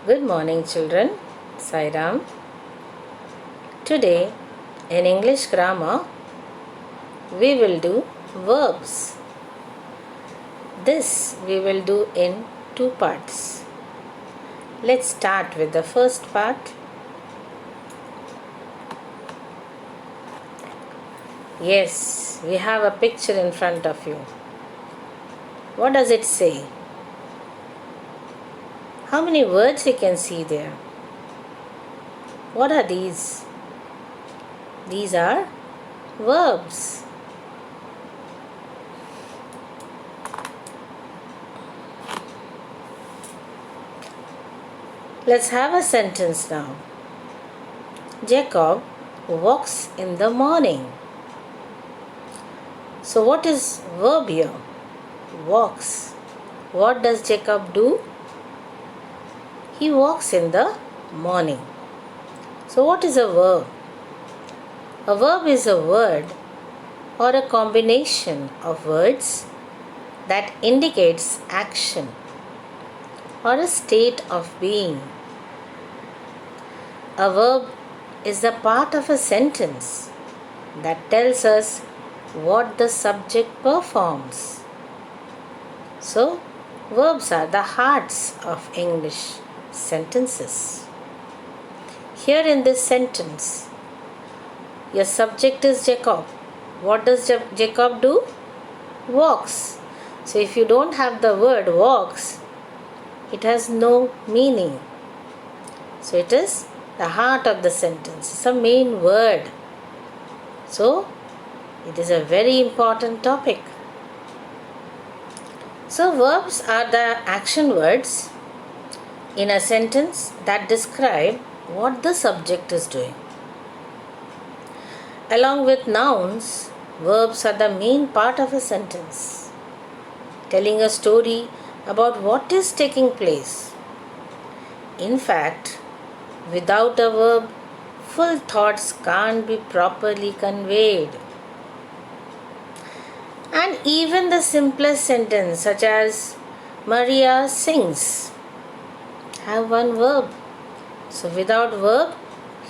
Good morning, children. Sairam. Today, in English grammar, we will do verbs. This we will do in two parts. Let's start with the first part. Yes, we have a picture in front of you. What does it say? How many words you can see there? What are these? These are verbs. Let's have a sentence now. Jacob walks in the morning. So what is verb here? Walks. What does Jacob do? He walks in the morning. So what is a verb? A verb is a word or a combination of words that indicates action or a state of being. A verb is the part of a sentence that tells us what the subject performs. So, verbs are the hearts of English sentences. Here in this sentence, your subject is Jacob. What does Jacob do? Walks. So if you don't have the word walks, it has no meaning. So it is the heart of the sentence. It's a main word. So it is a very important topic. So verbs are the action words in a sentence that describe what the subject is doing. Along with nouns, verbs are the main part of a sentence, telling a story about what is taking place. In fact, without a verb, full thoughts can't be properly conveyed. And even the simplest sentence, such as Maria sings, have one verb. So without verb,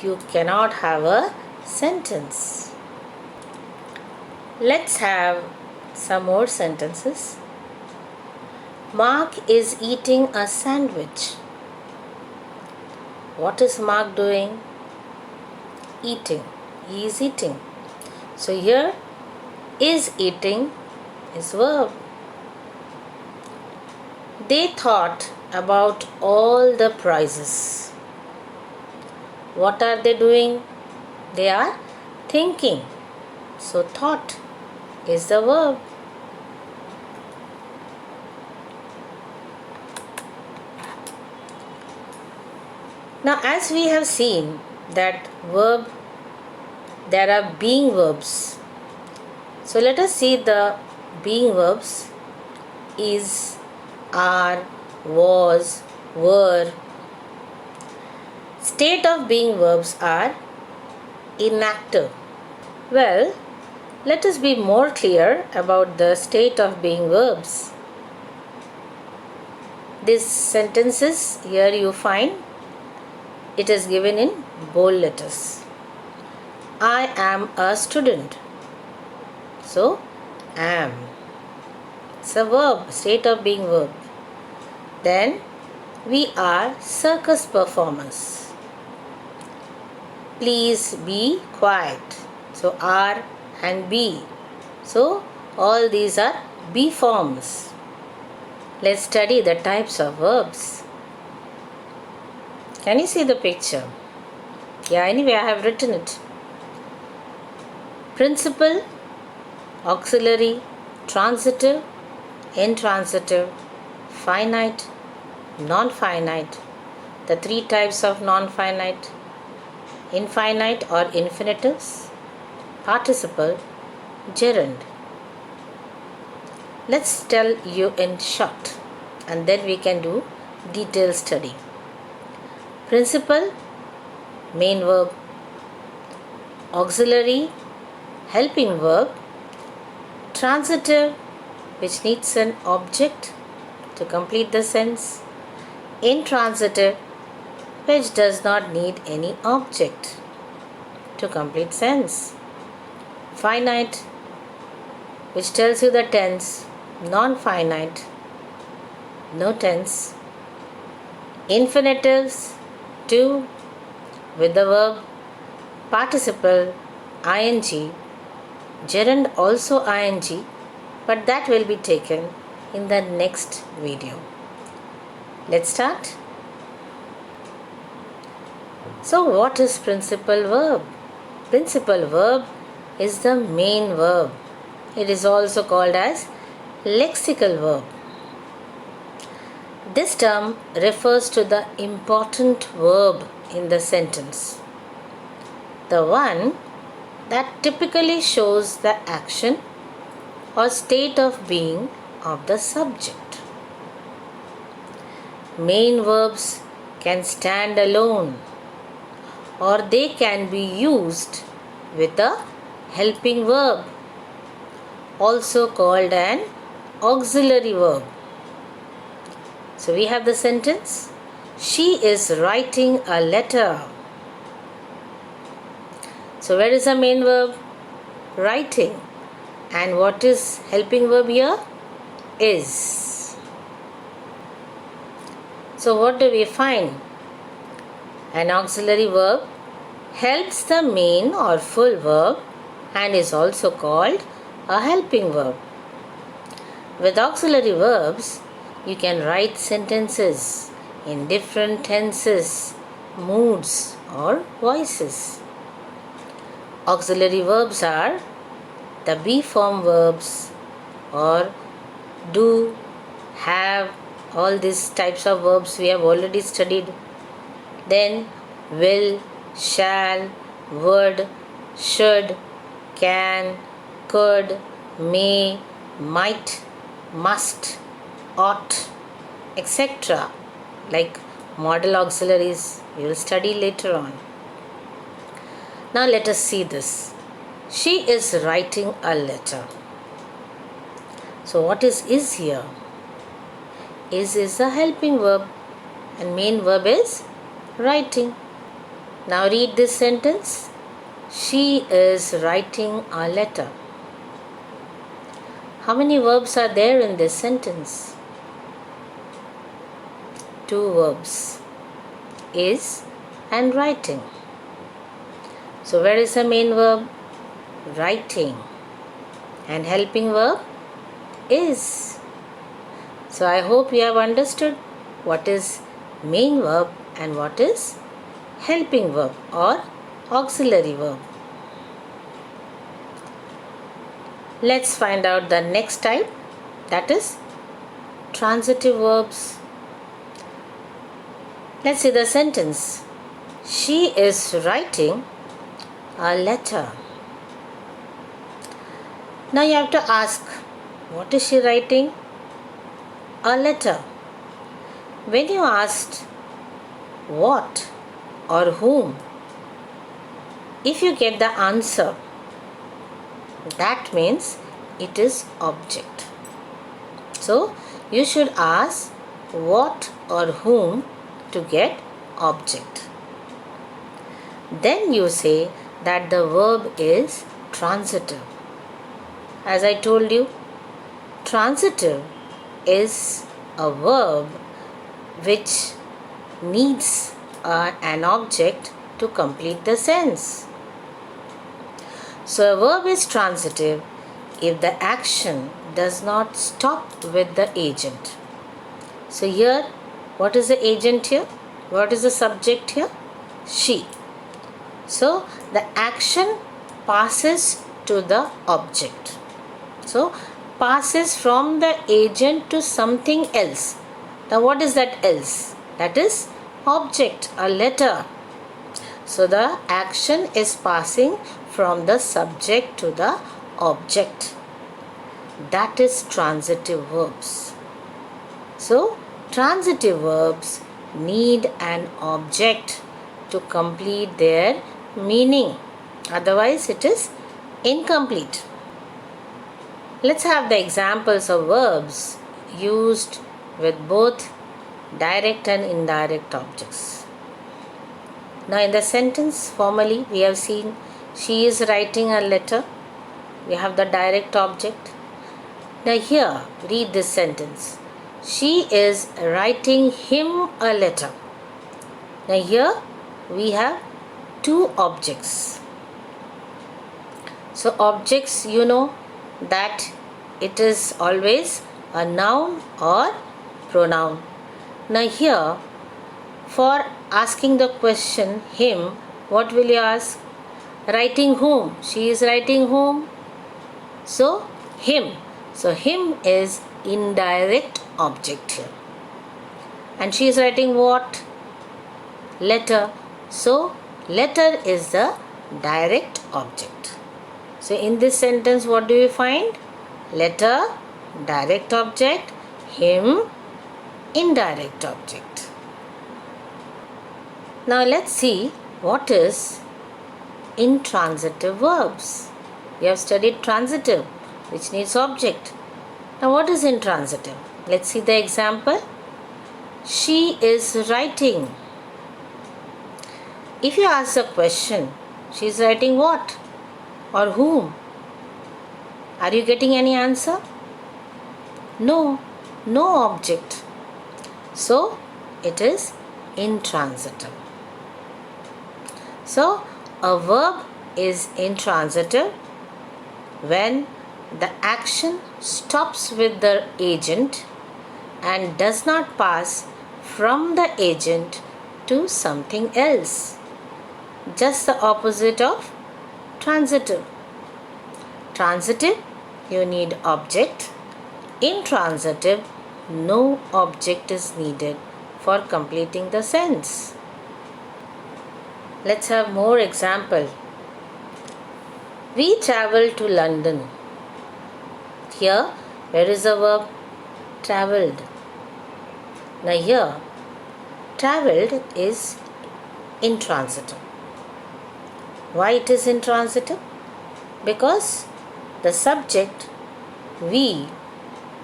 you cannot have a sentence. Let's have some more sentences. Mark is eating a sandwich. What is Mark doing? Eating. He is eating. So here, is eating is verb. They thought about all the prizes. What are they doing? They are thinking. So thought is the verb. Now as we have seen that there are being verbs. So let us see the being verbs is, are, was, were. State of being verbs are inactive. Well, let us be more clear about the state of being verbs. These sentences here you find it is given in bold letters. I am a student. So, am. It's a verb, state of being verb. Then, we are circus performers. Please be quiet. So, are and be. So, all these are be forms. Let's study the types of verbs. Can you see the picture? Yeah, anyway, I have written it. Principal, auxiliary, transitive, intransitive, finite, non-finite, the three types of non-finite, infinite or infinitives, participle, gerund. Let's tell you in short and then we can do detailed study. Principal, main verb. Auxiliary, helping verb. Transitive, which needs an object to complete the sense. Intransitive, which does not need any object to complete sense. Finite, which tells you the tense. Non-finite, no tense. Infinitives, to, with the verb participle ing, gerund also ing, but that will be taken in the next video. Let's start. So what is principal verb? Principal verb is the main verb. It is also called as lexical verb. This term refers to the important verb in the sentence, the one that typically shows the action or state of being of the subject. Main verbs can stand alone, or they can be used with a helping verb, also called an auxiliary verb. So we have the sentence, she is writing a letter. So where is the main verb? Writing. And what is helping verb here? Is. So what do we find? An auxiliary verb helps the main or full verb and is also called a helping verb. With auxiliary verbs, you can write sentences in different tenses, moods, or voices. Auxiliary verbs are the be form verbs, or do, have, all these types of verbs we have already studied. Then will, shall, would, should, can, could, may, might, must, ought, etc. Like model auxiliaries we will study later on. Now let us see this. She is writing a letter. So what is here? Is a helping verb and main verb is writing. Now read this sentence. She is writing a letter. How many verbs are there in this sentence? 2 verbs, is and writing. So where is the main verb? Writing. And helping verb? Is. So I hope you have understood what is main verb and what is helping verb or auxiliary verb. Let's find out the next type, that is transitive verbs. Let's see the sentence. She is writing a letter. Now you have to ask, what is she writing? A letter. When you asked what or whom, if you get the answer, that means it is object. So you should ask what or whom to get object. Then you say that the verb is transitive. As I told you, transitive is a verb which needs an object to complete the sense. So a verb is transitive if the action does not stop with the agent. So here, what is the agent here? What is the subject here? She. So the action passes to the object. So passes from the agent to something else. Now what is that else? That is object, a letter. So the action is passing from the subject to the object. That is transitive verbs. So transitive verbs need an object to complete their meaning. Otherwise it is incomplete. Let's have the examples of verbs used with both direct and indirect objects. Now in the sentence formally we have seen she is writing a letter. We have the direct object. Now here read this sentence. She is writing him a letter. Now here we have two objects. So objects, you know that it is always a noun or pronoun. Now here for asking the question him, what will you ask? Writing whom? She is writing whom? So him. So him is indirect object here. And she is writing what? Letter. So letter is the direct object. So in this sentence what do you find? Letter, direct object, him, indirect object. Now let's see what is intransitive verbs. We have studied transitive, which needs object. Now what is intransitive? Let's see the example. She is writing. If you ask the question, she is writing what or whom? Are you getting any answer? No, no object. So it is intransitive. So a verb is intransitive when the action stops with the agent and does not pass from the agent to something else. Just the opposite of transitive. Transitive, you need object. Intransitive, no object is needed for completing the sense. Let's have more example. We travel to London. Here, where is the verb? Travelled. Now here, travelled is intransitive. Why it is intransitive? Because the subject, we,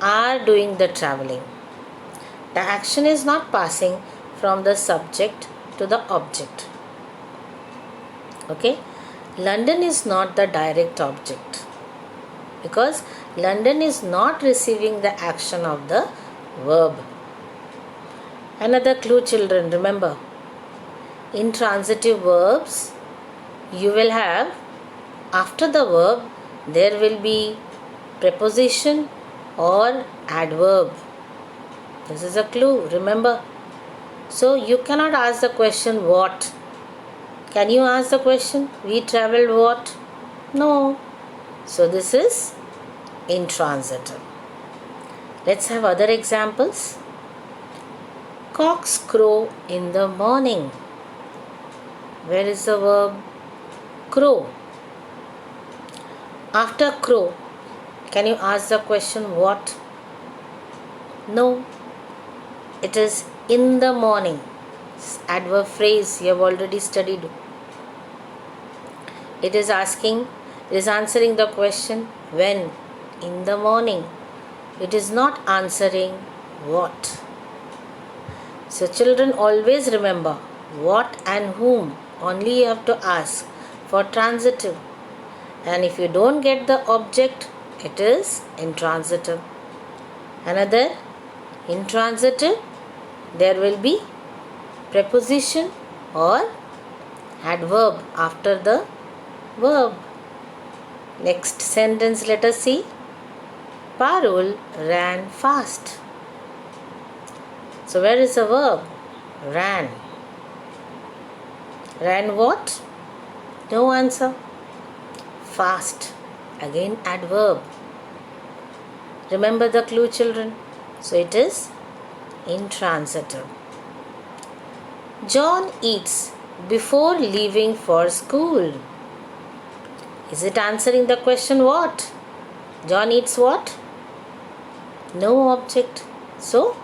are doing the travelling. The action is not passing from the subject to the object. Okay? London is not the direct object because London is not receiving the action of the verb. Another clue, children, remember. Intransitive verbs, you will have after the verb there will be preposition or adverb. This is a clue, remember. So you cannot ask the question what. Can you ask the question we travelled what? No. So this is intransitive. Let's have other examples. Cocks crow in the morning. Where is the verb? Crow. After crow, can you ask the question what? No. It is in the morning. Adverb phrase you have already studied. It is answering the question when? In the morning. It is not answering what. So children, always remember what and whom only you have to ask for transitive. And if you don't get the object, it is intransitive. Another intransitive, there will be preposition or adverb after the verb. Next sentence, let us see. Parul ran fast. So where is the verb? Ran. Ran what? No answer. Fast. Again adverb. Remember the clue, children. So it is intransitive. John eats before leaving for school. Is it answering the question what? John eats what? No object. So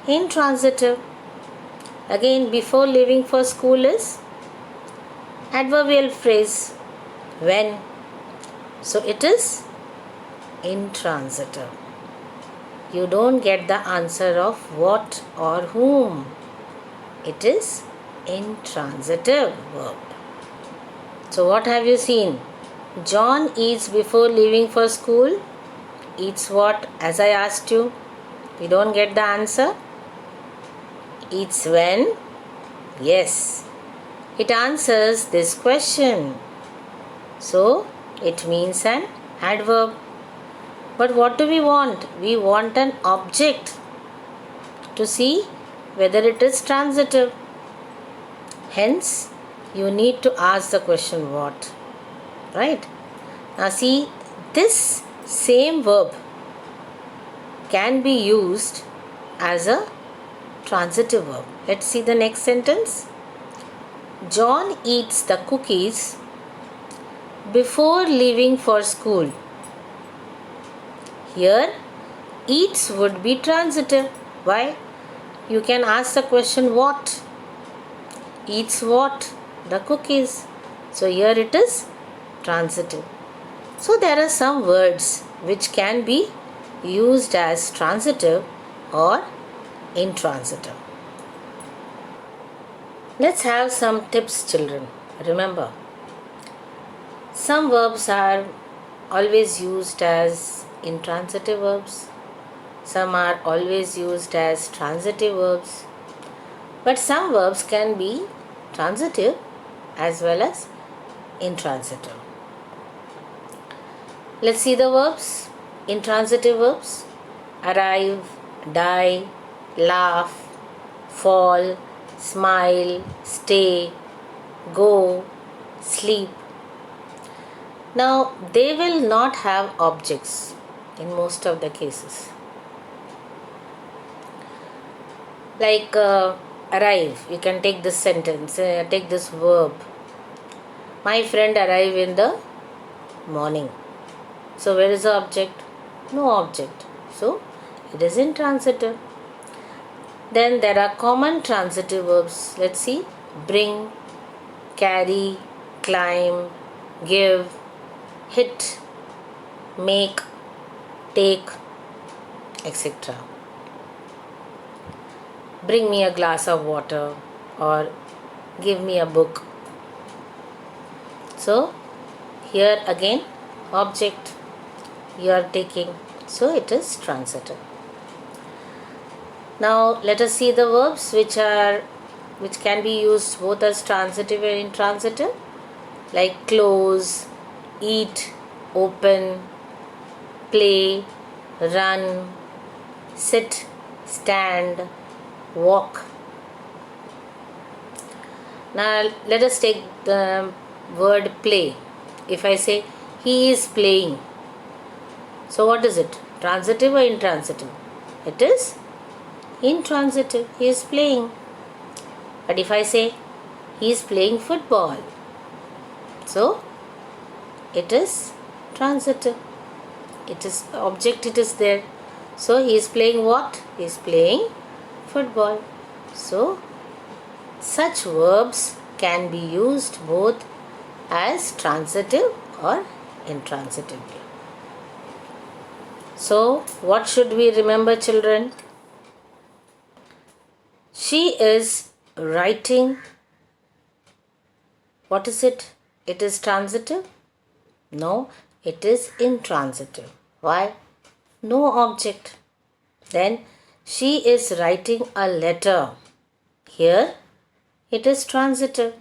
intransitive. Again, before leaving for school is adverbial phrase when. So it is intransitive. You don't get the answer of what or whom. It is intransitive verb. So what have you seen? John eats before leaving for school. Eats what? As I asked you, you don't get the answer. Eats when? Yes. It answers this question. So it means an adverb. But what do we want? We want an object to see whether it is transitive. Hence, you need to ask the question what. Right? Now see, this same verb can be used as a transitive verb. Let's see the next sentence. John eats the cookies before leaving for school. Here, eats would be transitive. Why? You can ask the question what? Eats what? The cookies. So here it is transitive. So there are some words which can be used as transitive or intransitive. Let's have some tips, children. Remember, some verbs are always used as intransitive verbs. Some are always used as transitive verbs. But some verbs can be transitive as well as intransitive. Let's see the verbs. Intransitive verbs: arrive, die, laugh, fall, smile, stay, go, sleep. Now, they will not have objects in most of the cases. Like arrive, you can take this sentence, take this verb. My friend arrived in the morning. So, where is the object? No object. So, it is intransitive. Then there are common transitive verbs. Let's see. Bring, carry, climb, give, hit, make, take, etc. Bring me a glass of water or give me a book. So, here again, object you are taking. So, it is transitive. Now, let us see the verbs which can be used both as transitive and intransitive, like close, eat, open, play, run, sit, stand, walk. Now let us take the word play. If I say he is playing, so what is it? Transitive or intransitive? It is intransitive. He is playing. But if I say he is playing football, so it is transitive. It is object, it is there. So he is playing what? He is playing football. So such verbs can be used both as transitive or intransitive. So what should we remember, children? She is writing. What is it? It is transitive? No, it is intransitive. Why? No object. Then she is writing a letter. Here it is transitive.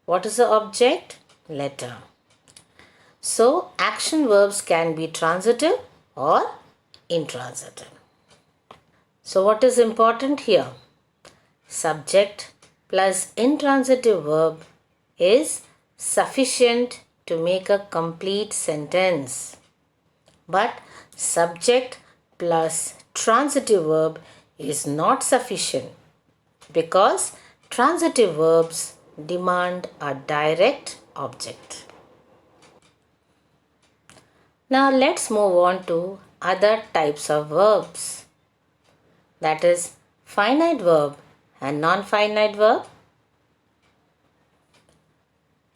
What is the object? Letter. So action verbs can be transitive or intransitive. So what is important here? Subject plus intransitive verb is sufficient to make a complete sentence. But subject plus transitive verb is not sufficient because transitive verbs demand a direct object. Now let's move on to other types of verbs. That is finite verb and non-finite verb.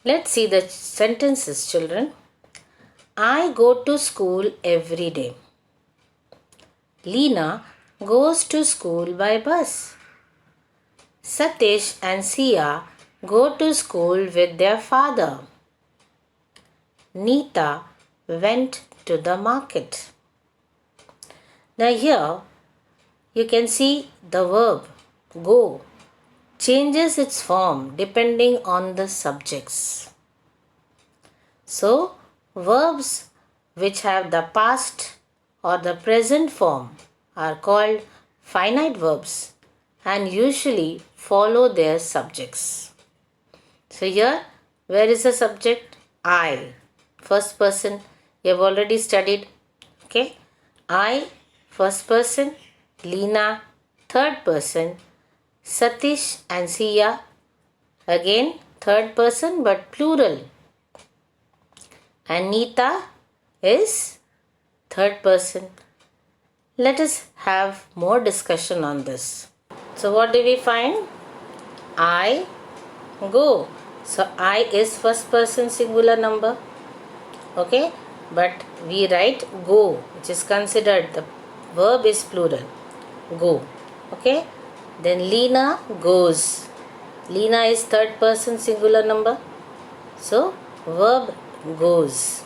Let's see the sentences, children. I go to school every day. Lena goes to school by bus. Satish and Sia go to school with their father. Nita went to the market. Now here you can see the verb go changes its form depending on the subjects. So verbs which have the past or the present form are called finite verbs and usually follow their subjects. So here, where is the subject? I. First person, you have already studied. Okay. I, first person. Leena, third person. Satish and Sia, again third person but plural. And Nita is third person. Let us have more discussion on this. So what do we find? I go. So I is first person singular number. Okay. But we write go, which is considered the verb is plural. Go. Okay. Then Leena goes. Leena is third person singular number. So verb goes.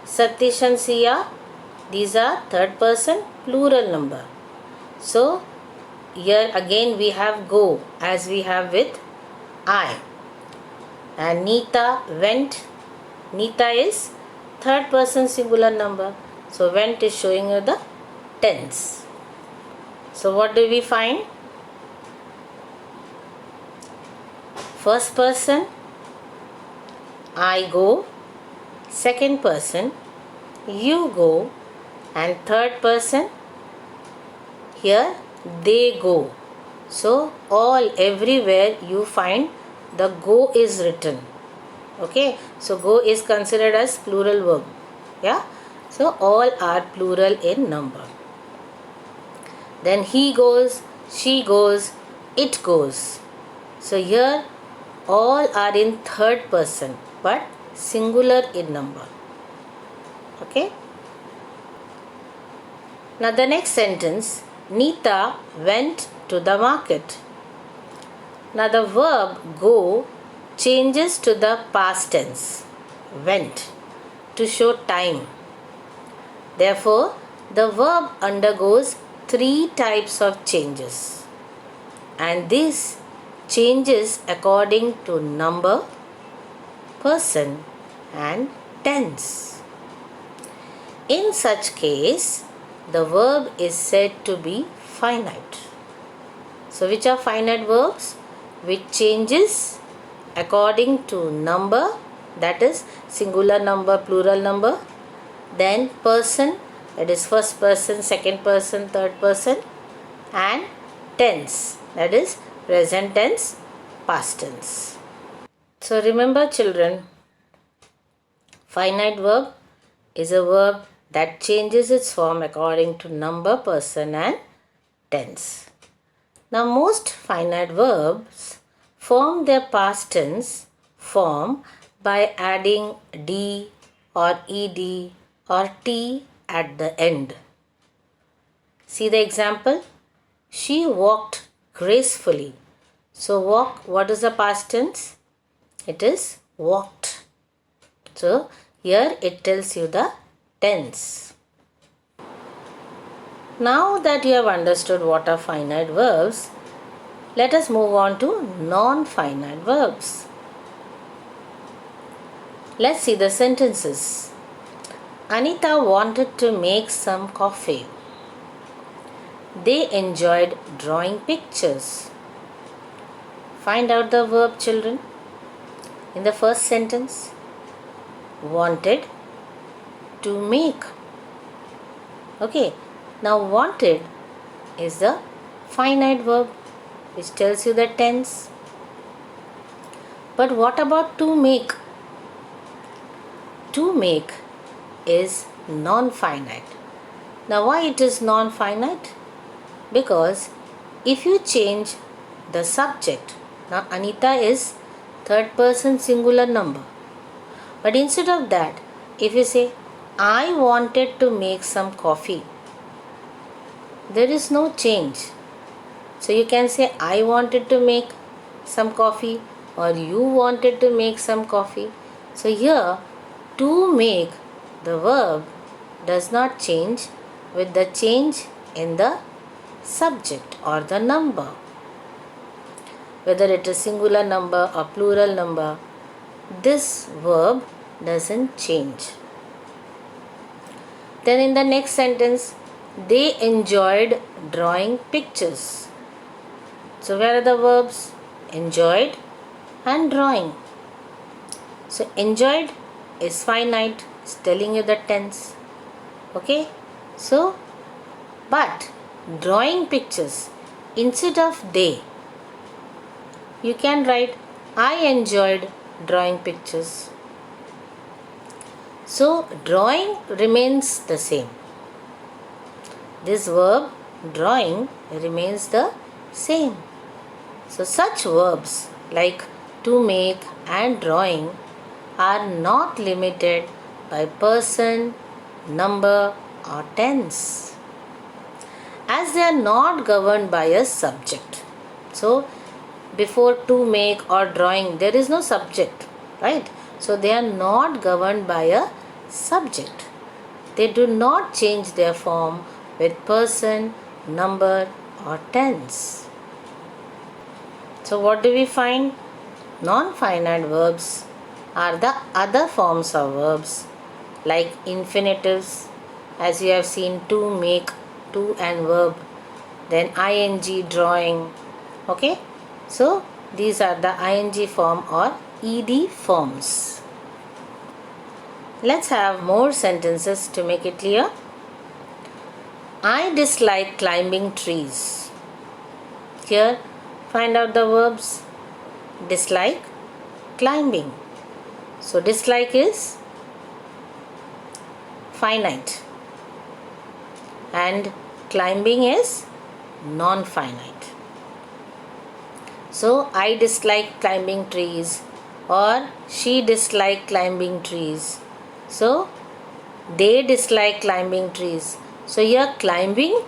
Satish and Sia, these are third person plural number. So here again we have go as we have with I. And Nita went. Nita is third person singular number. So went is showing you the tense. So what do we find? First person, I go. Second person, you go. And third person, here they go. So all everywhere you find the go is written. Okay. So go is considered as plural verb. Yeah. So all are plural in number. Then he goes, she goes, it goes. So here all are in third person but singular in number. Okay. Now the next sentence, Nita went to the market. Now the verb go changes to the past tense, went, to show time. Therefore, the verb undergoes three types of changes. And this changes according to number, person and tense. In such case, the verb is said to be finite. So which are finite verbs? Which changes according to number, that is singular number, plural number, then person, that is first person, second person, third person, and tense, that is present tense, past tense. So remember children, finite verb is a verb that changes its form according to number, person and tense. Now most finite verbs form their past tense form by adding d or ed or t at the end. See the example? She walked gracefully. So walk, what is the past tense? It is walked. So here it tells you the tense. Now that you have understood what are finite verbs, let us move on to non-finite verbs. Let's see the sentences. Anita wanted to make some coffee. They enjoyed drawing pictures. Find out the verb, children. In the first sentence, wanted to make. Okay, now wanted is the finite verb which tells you the tense. But what about to make? To make is non-finite. Now why it is non-finite? Because if you change the subject, now Anita is third person singular number, but instead of that, if you say I wanted to make some coffee, there is no change. So you can say I wanted to make some coffee or you wanted to make some coffee. So here to make, the verb does not change with the change in the subject or the number. Whether it is singular number or plural number, this verb doesn't change. Then in the next sentence, they enjoyed drawing pictures. So where are the verbs? Enjoyed and drawing. So enjoyed is finite, it's telling you the tense. Okay? So, but drawing pictures, instead of they, you can write I enjoyed drawing pictures. So drawing remains the same. This verb drawing remains the same. So such verbs like to make and drawing are not limited by person, number or tense, as they are not governed by a subject. So before to make or drawing there is no subject, right? So they are not governed by a subject. They do not change their form with person, number or tense. So what do we find? Non-finite verbs are the other forms of verbs like infinitives, as you have seen to, make, to and verb, then ing, drawing. Okay? So these are the ing form or ed forms. Let's have more sentences to make it clear. I dislike climbing trees. Here, find out the verbs. Dislike, climbing. So dislike is finite and climbing is non-finite. So I dislike climbing trees or she disliked climbing trees. So they dislike climbing trees. So here climbing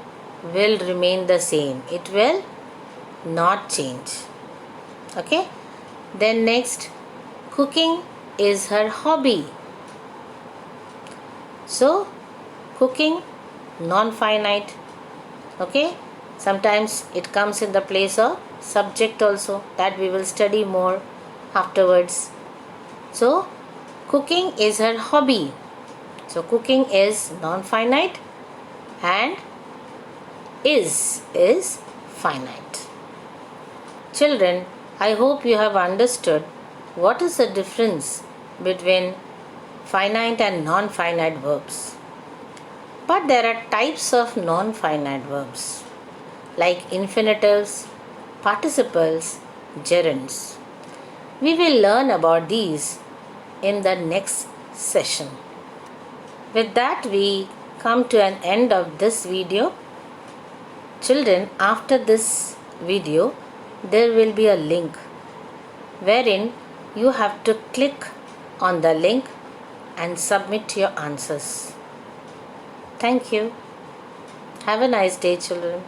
will remain the same. It will not change. Okay. Then next, cooking is her hobby. So cooking non-finite. Okay. Sometimes it comes in the place of subject also, that we will study more afterwards. So cooking is her hobby. So cooking is non-finite and is finite. Children, I hope you have understood what is the difference between finite and non-finite verbs. But there are types of non-finite verbs like infinitives, participles, gerunds. We will learn about these in the next session. With that, we come to an end of this video. Children, after this video, there will be a link wherein you have to click on the link and submit your answers. Thank you. Have a nice day, children.